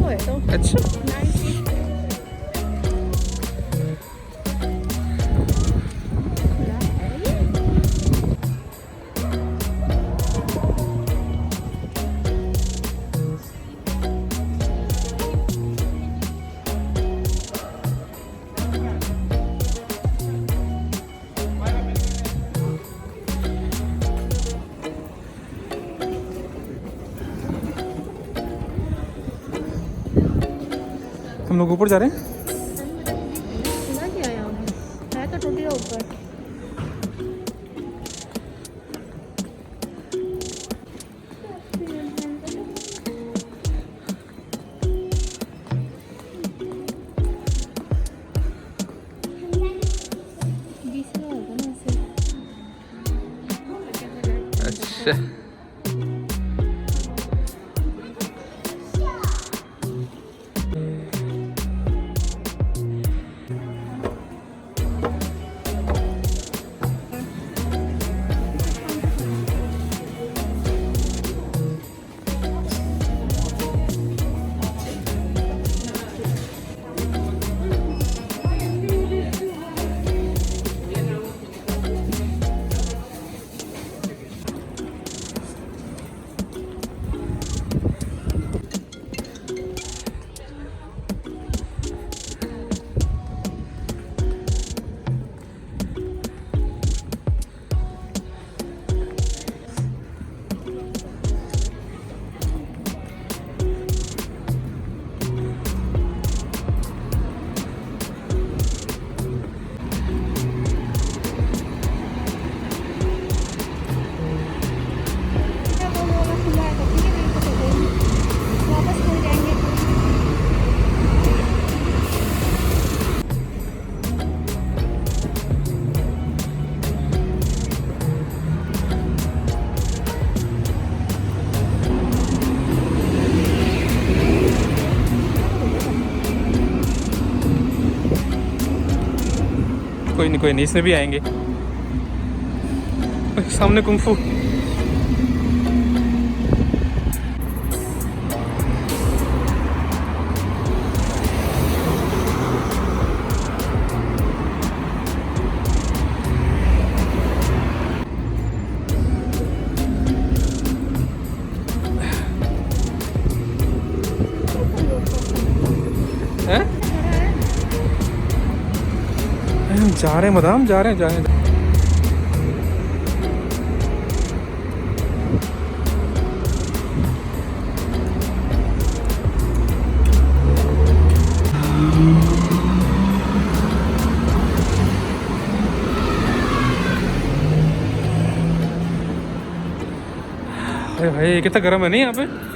है तो। अच्छा, हम लोग ऊपर जा रहे हैं। सुना क्या यहाँ है तो टूटी ऊपर। अच्छा, कोई नहीं, इसमें भी आएंगे। सामने कुंफू। जा रहे हैं मदाम, जा रहे हैं। अरे भाई कितना गर्म है नहीं यहाँ पे।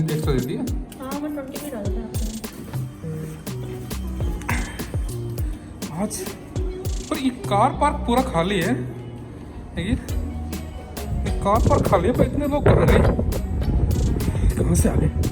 टेस्ट तो दे दिया। हाँ मैं 20 भी डालता हूँ आज। पर ये कार पार्क पूरा खाली है। ये कार पार्क खाली है, पर इतने लोग कहाँ गए, कहाँ से आ गए।